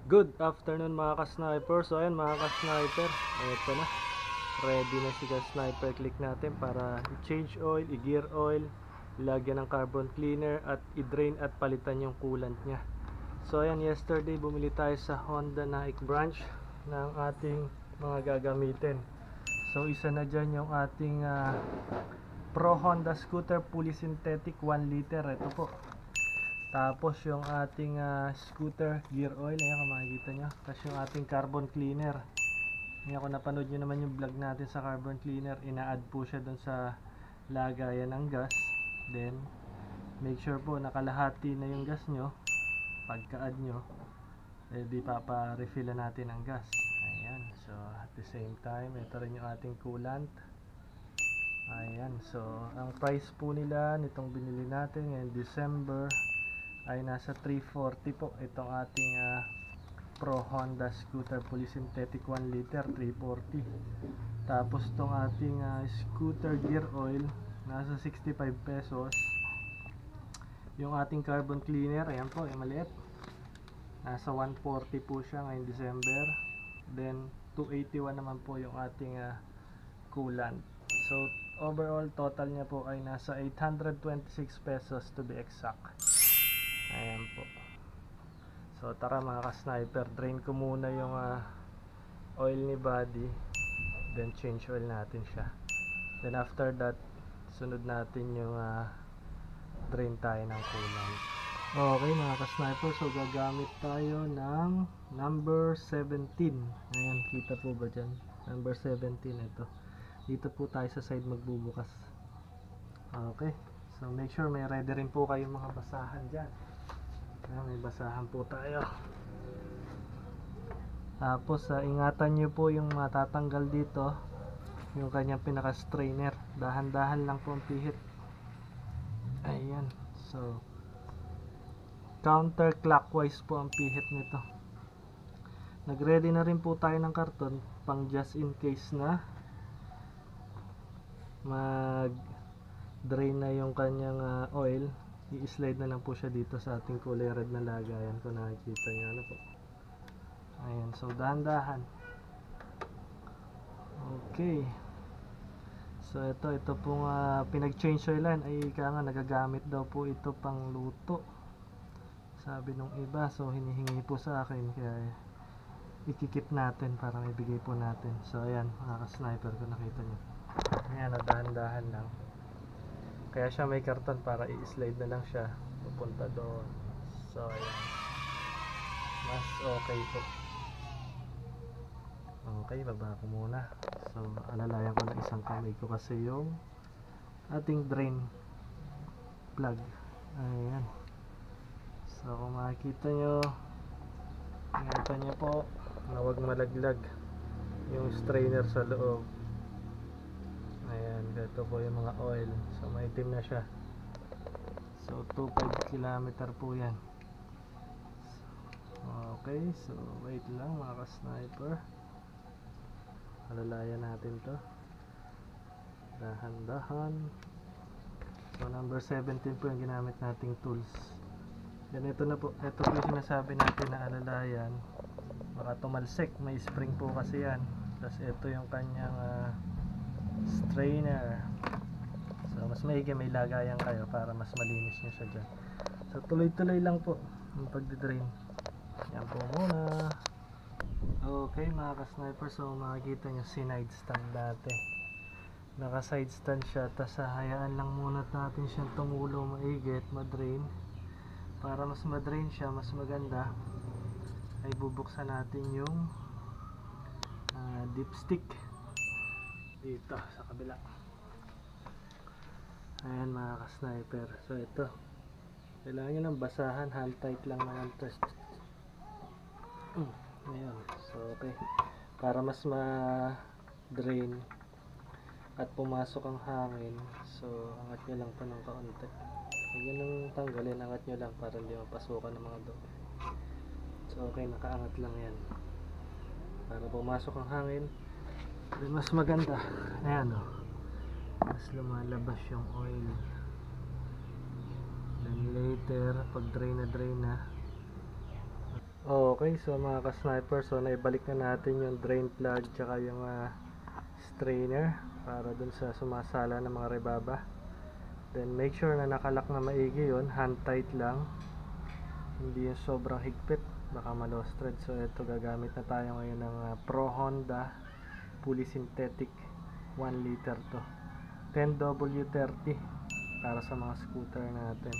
Good afternoon mga ka-sniper. So ayan mga ka-sniper, eto na, ready na si ka-sniper. Click natin para i-change oil, i-gear oil, ilagyan ng carbon cleaner at i-drain at palitan yung coolant nya. So ayan, yesterday bumili tayo sa Honda Naik branch ng ating mga gagamitin. So isa na dyan yung ating Pro Honda scooter fully synthetic 1 liter. Ito po. Tapos yung ating scooter gear oil, ayan kung makikita nyo. Tapos yung ating carbon cleaner. Ngayon kung napanood nyo naman yung vlog natin sa carbon cleaner, ina-add po siya dun sa lagayan ng gas. Then make sure po nakalahati na yung gas nyo. Pagka-add nyo, di papa-refill natin ang gas. Ayan, so at the same time, ito rin yung ating coolant. Ayan, so ang price po nila nitong binili natin ngayon December ay nasa 340 po. Itong ating Pro Honda scooter fully synthetic 1 liter, 340. Tapos itong ating scooter gear oil nasa 65 pesos. Yung ating carbon cleaner, ayan po, yung maliit, nasa 140 po siya ngayong December. Then 281 naman po yung ating coolant. So overall total niya po ay nasa 826 pesos to be exact. Ayan po. So tara mga ka-sniper, drain ko muna yung oil ni body, then change oil natin siya. Then after that, sunod natin yung drain tayo ng coolant. Okay mga ka-sniper, so gagamit tayo ng number 17. Ayan, kita po ba dyan? Number 17 ito. Dito po tayo sa side magbubukas. Okay, so make sure may ready rin po kayong mga basahan dyan. Ayan, may basahan po tayo. Tapos ingatan nyo po yung matatanggal dito, yung kanyang pinaka strainer. Dahan-dahan lang po ang pihit. Ayan, so counterclockwise po ang pihit nito. Nagready na rin po tayo ng karton pang just in case na mag drain na yung kanyang oil. I-slide na lang po siya dito sa ating kulay red na lagayan kung nakikita nyo. Ano po? Ayan, so dahan-dahan. Okay, so ito pong pinag-change oilan ay ika nga nagagamit daw po ito pang luto, sabi nung iba. So hinihingi po sa akin, kaya ikikip natin para may bigay po natin. So ayan mga ka-sniper, kung nakita nyo, ayan, dahan-dahan lang. Kaya siya may karton para i-slide na lang siya pupunta doon. So ayan, mas okay po. Okay, baba ko muna. So alalayan ko na isang kamay ko kasi yung ating drain plug. Ayan, so kung makikita nyo, ingatan nyo po na huwag malaglag yung strainer sa loob. Ayan, ito po yung mga oil. So maitim na siya. So 2.5 kilometer po yan. Okay, so wait lang mga ka-sniper, alalayan natin to dahan-dahan. So number 17 po yung ginamit nating tools. Then ito na po, ito po yung sinasabi natin na alalayan, baka tumalsik, may spring po kasi yan. Tapos ito yung kanyang strainer. So mas maigi may lagayan kayo para mas malinis nyo siya dyan. So tuloy-tuloy lang po yung pagdidrain. Yan po muna. Okay mga ka-sniper, so makikita nyo side stand dati. Naka side stand siya, tas hayaan lang muna natin siyang tumulo maigit, madrain. Para mas madrain siya, mas maganda, ay bubuksan natin yung dipstick dito sa kabila. Ayan mga ka-sniper, so ito kailangan nyo ng basahan, hand tight lang naman. Ayan, so okay, para mas ma-drain at pumasok ang hangin. So angat nyo lang pa ng kaunti, huwag nyo nang tanggalin, angat nyo lang para hindi mapasukan ng mga dumi. So okay, nakaangat lang yan para pumasok ang hangin. Then mas maganda, ayan o, mas lumalabas yung oil. Then later pag drain na Okay, so mga ka-sniper, so naibalik na natin yung drain plug tsaka yung strainer para dun sa sumasala ng mga rebaba. Then make sure na nakalock na maigi yun, hand tight lang, hindi yung sobrang higpit, baka ma-lost thread. So ito, gagamit na tayo ngayon ng Pro Honda Fully Synthetic 1 liter to, 10W30 para sa mga scooter natin.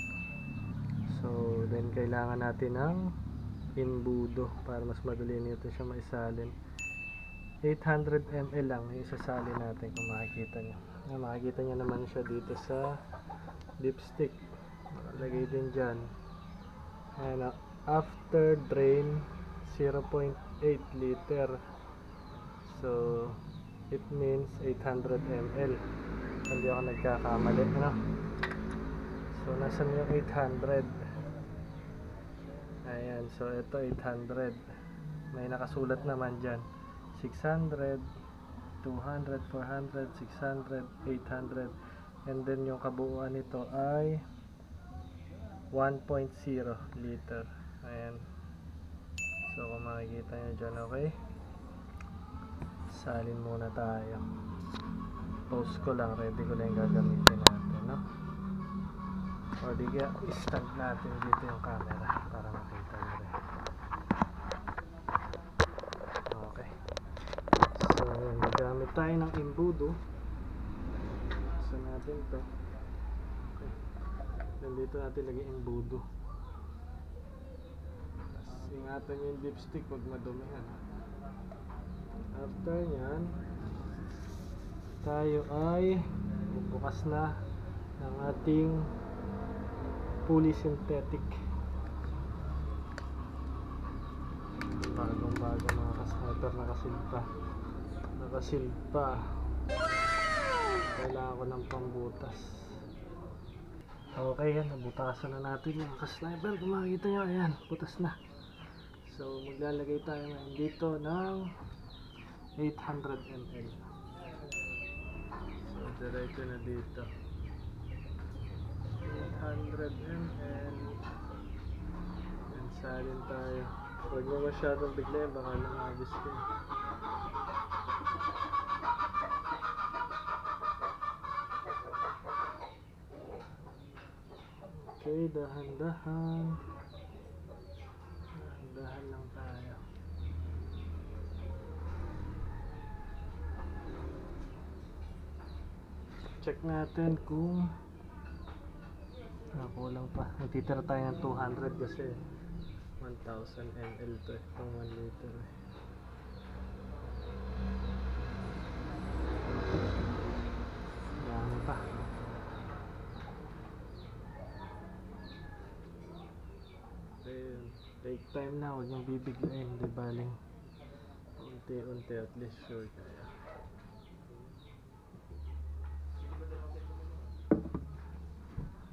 So then kailangan natin ng imbudo para mas madali nito siya maisalin. 800 ml lang yung isasalin natin. Kung makikita nyo, makikita nyo naman siya dito sa dipstick, lagay din dyan. And after drain 0.8 liter, so it means 800 ml. Hindi ako nagkakamali, no? So nasan yung 800? Ayan, so ito 800, may nakasulat naman dyan 600, 200, 400, 600, 800, and then yung kabuuan nito ay 1.0 liter. Ayan, so kung makikita nyo dyan, okay, salin muna tayo. Post ko lang, ready ko lang yung gagamitin natin, no? O di kaya i-stand natin dito yung camera para makita nyo rin. Okay, so magamit tayo ng imbudo. So natin to, okay, then dito natin lagay imbudo. Tapos ingatan nyo yung dipstick, huwag madumihan. After nyan, tayo ay bubukas na ng ating Fully Synthetic. Bagong bago mga ka-sniper, nakasilpa. Kailangan ko ng pambutas. Okay, yan, nabutasan na natin mga ka-sniper. Kung makikita nyo, ayan, butas na. So maglalagay tayo ngayon dito ng 800 ml. So diretso na dito 800 ml. Yan, salin tayo. Huwag mo masyadong biglayin, baka lumabis ko. Okay, dahan-dahan lang tayo. Check natin kung kulang pa. Magtitira tayo ng 200 kasi 1000 ml to, itong 1 liter. Dami pa. Ayun, take time na, huwag niyong bibiglayin, di baling unti-unti, at least sure kaya.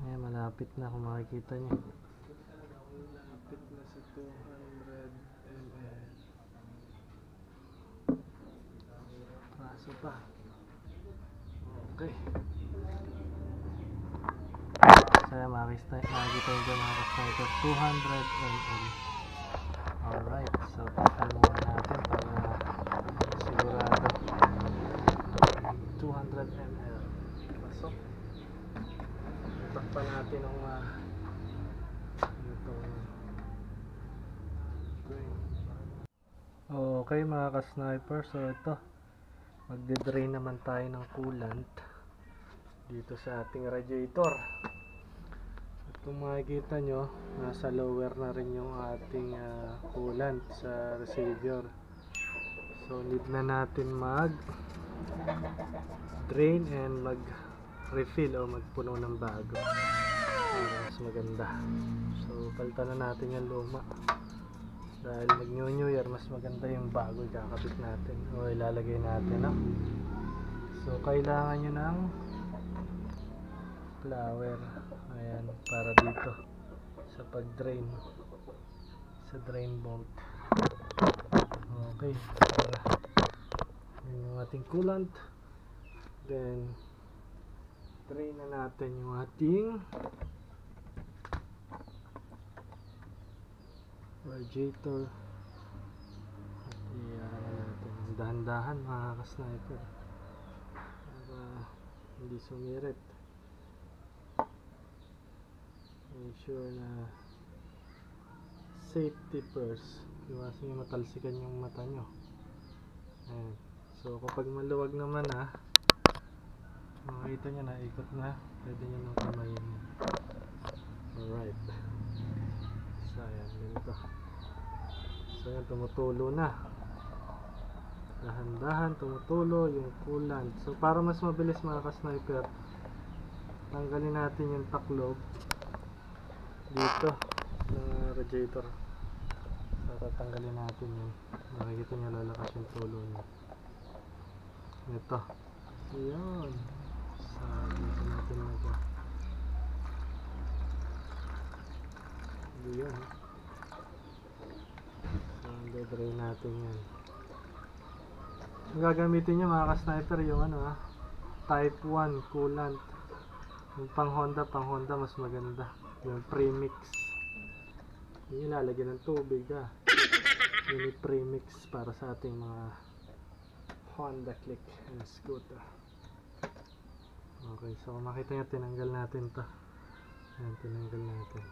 Ayan, malapit na kung makikita niyo. Malapit na sa 200 ml. Praso pa. Okay. Saya makikita nyo dyan mga ka-sniper, 200 ml. Alright, so takal muna natin para sigurado. 200 ml. Pasok. Takpan natin ang okay mga ka-sniper, so ito, magde-drain naman tayo ng coolant dito sa ating radiator. At kung makikita nyo, nasa lower na rin yung ating coolant sa receiver. So need na natin mag drain and mag refill o magpuno ng bago para mas maganda. So palitan na natin yung luma dahil mag new year, mas maganda yung bago ikakabit natin o ilalagay natin, no? So kailangan nyo ng flower, ayan, para dito sa pag drain sa drain bolt. Okay, para yun yung ating coolant. Then drain na natin yung ating radiator natin dahan-dahan mga ka-sniper para hindi sumirit. Make sure na safety first, iwasan yung matalsikan yung mata nyo. Ayan. So kapag maluwag naman makikita nyo na ikot na, pwede nyo nang kamayin. Alright, so ayan, ganito. So ayan, tumutulo na, dahan-dahan tumutulo yung coolant. So para mas mabilis mga ka-sniper, tanggalin natin yung taklob dito sa radiator. So tatanggalin natin yun, makikita nyo lalakas yung tulo nyo. Ito, yun. So dito natin ito. Yun. So i-dry natin yan. Ang gagamitin nyo mga ka-sniper yung type 1 coolant. Yung pang Honda mas maganda. Yung premix. Yung ilalagyan ng tubig yung premix para sa ating mga Honda Click and scooter. Okay, so makita nyo, tinanggal natin to. Ayan, tinanggal natin.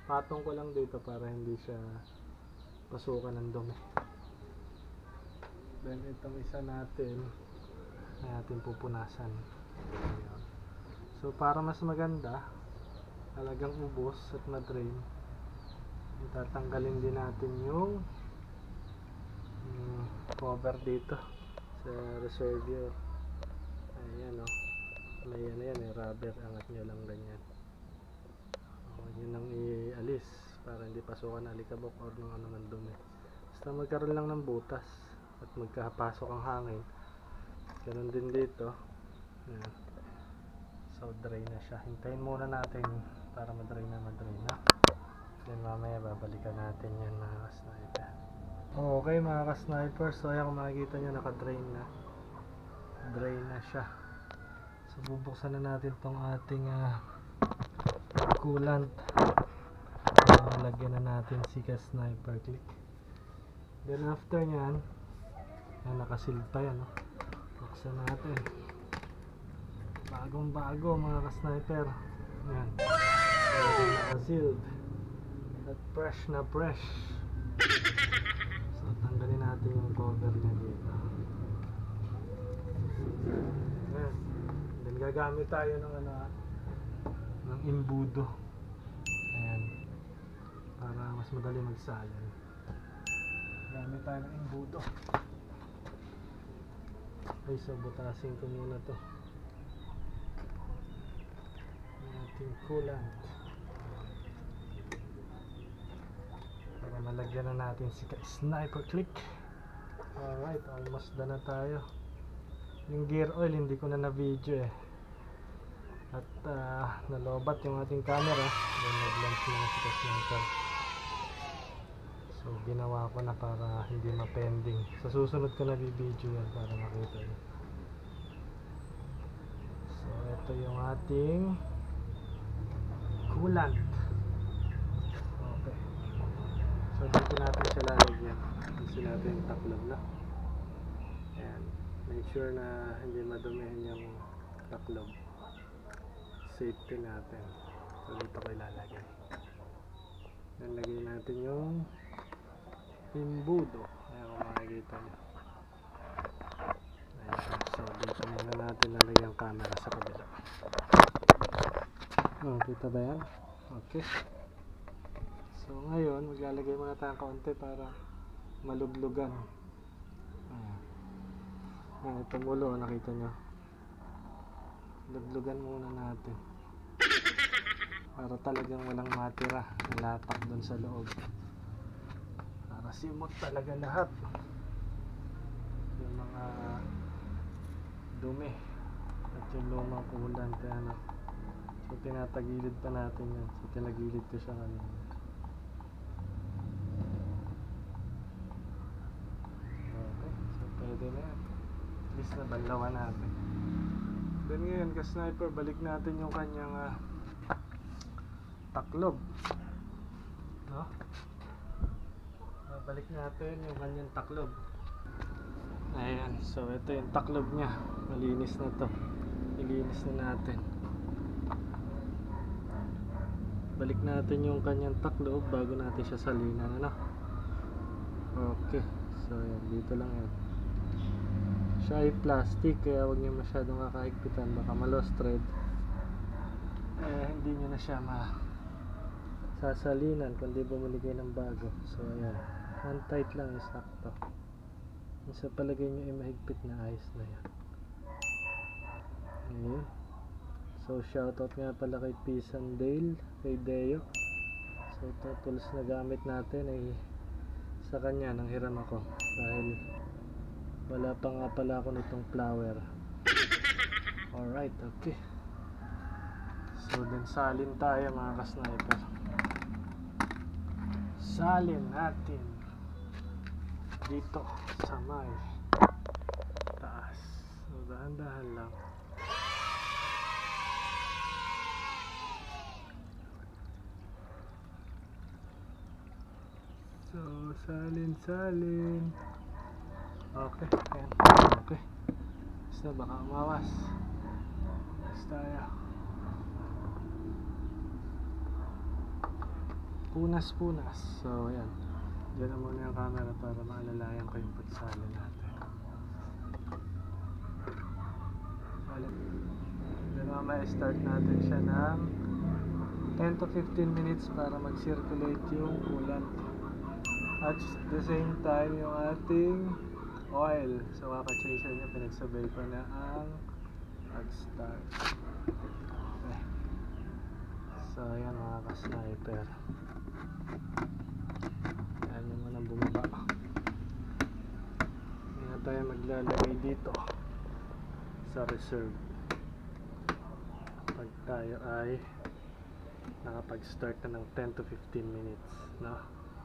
Patong ko lang dito para hindi siya pasukan ng dumi. Then itong isa natin pupunasan. Ayan. So para mas maganda, talagang ubos at madrain, tatanggalin din natin yung cover dito sa reservoir. Ayan may may rubber, angat nyo lang ganyan. Yun ang ialis para hindi pasukan alikabok or nung ano man dumi. Basta magkaroon lang ng butas at magkapasok ang hangin. Ganun din dito. Ayan. So dry na siya. Hintayin muna natin para madry na. Then mamaya babalikan natin yan mga ka-sniper. Okay mga ka-sniper, so ayan, kung makikita nyo naka-drain na. Dry na siya. So bubuksan na natin tong ating coolant. Lagyan na natin si ka-sniper click. Then after nyan, nakasil pa yan. Buksan natin. Bagong bago mga ka-sniper. Yan. Naka-sealed. At fresh na fresh. So tanggalin natin yung cover niya dito. Yan. Then gagamit tayo ng ng imbudo. Ayan. Para mas madali magsalin. Gamit tayo ng imbudo. Okay, so butasin ko muna to. Ating coolant. Para malagyan na natin si sniper click. Alright, almost done na tayo. Yung gear oil hindi ko na video at nalobat yung ating camera. Then nag-launch na si sniper. So ginawa ko na para hindi ma-pending. Sa susunod ko na video yan para makita nyo. So ito yung ating coolant. Okay. So dito natin siya lalagyan. Dito natin yung taklob na. Ayan. Make sure na hindi madumihan yung taklob. Safety natin. So dito ko ilalagay. Then lagay natin yung imbudo. Ayan kung makikita nyo. Ayan. So dito muna natin lalagay ang camera sa kabila. Kita ba yan? Okay. So ngayon maglalagay muna tayo kaunti para maluglugan. Ayan, tumulo, nakita nyo. Luglugan muna natin para talagang walang matira, latak dun sa loob, para simot talaga lahat yung mga dumi at yung lumang coolant. So tinatagilid pa natin yan. So tinagilid ko siya kanina. Okay, so pwede na yan. At least nabanlawan natin. Then ngayon ka-sniper, balik natin yung kanyang taklob. Balik natin yung kanyang taklob. Ayan, so ito yung taklob niya. Malinis na to. Ilinis na natin. Balik natin yung kanyang taklob bago natin siya salinan, ano? Okay, so yan, dito lang yan. Siya ay plastic, kaya huwag niyo masyadong kakaigpitan, baka ma-lost thread. Hindi niyo na siya sasalinan kundi bumili kayo ng bago. So ayan, one tight lang yung sakto. Yung sa palagay niyo ay mahigpit na, ayos na yan. Ayan. So shoutout nga pala kay Pisan Dale, kay Deo. So ito tools na gamit natin ay sa kanya nang hiram ako dahil wala pa nga pala ako nitong flower. Alright, okay. So then salin tayo mga ka-sniper. Salin natin dito sa may taas. So dahan-dahan lang. So salin. Okay, ayan. Okay. Basta baka umawas. Basta tayo. Punas. So ayan. Diyan na muna yung camera para maalalayan ko yung pagsali natin. Then mamaya start natin siya ng 10 to 15 minutes para mag-circulate yung coolant. At the same time yung ating oil. So kaka-change niya, pinagsabay ko na ang mag-start. Okay. So ayan mga ka-sniper. Ayan yung muna bumaba. Hindi na tayo maglalagay dito sa reserve pag tayo ay nakapag-start na ng 10 to 15 minutes, no?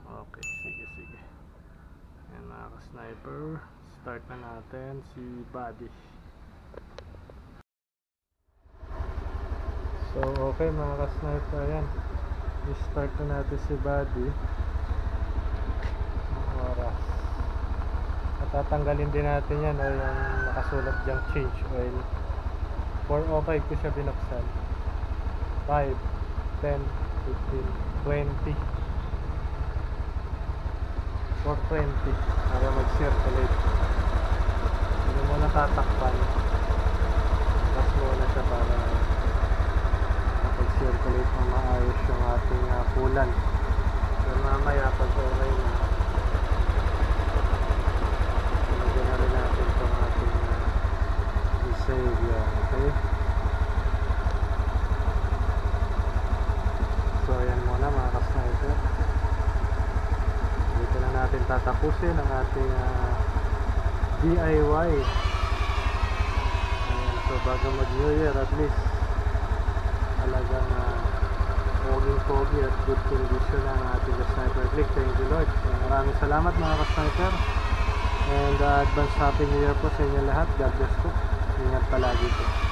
Okay, sige. Ayan mga ka-sniper, start na natin si Buddy. So okay mga ka-sniper, ayan, i-start na natin si Buddy. Oras. At tatanggalin din natin yan, o yung nakasulat dyang change oil. 4:05 ko siya binuksan. 5, 10, 15, 20, 420 para mag-circulate. Hindi mo na tatakpan. Tapos muna siya para mag-circulate na maayos yung ating coolant. So mamaya pag okay na, lagyan na rin natin itong ating save yan. Okay? So ayan muna mga ka-sniper. Dito na natin tatapusin ang ating DIY. Ayan, so bago mag New Year, at least talagang pogi at good condition ang ating ka-sniper click. Thank you Lord. Maraming salamat mga ka-sniper, and advance happy New Year po sa inyo lahat. God bless po. Ingat palagi po.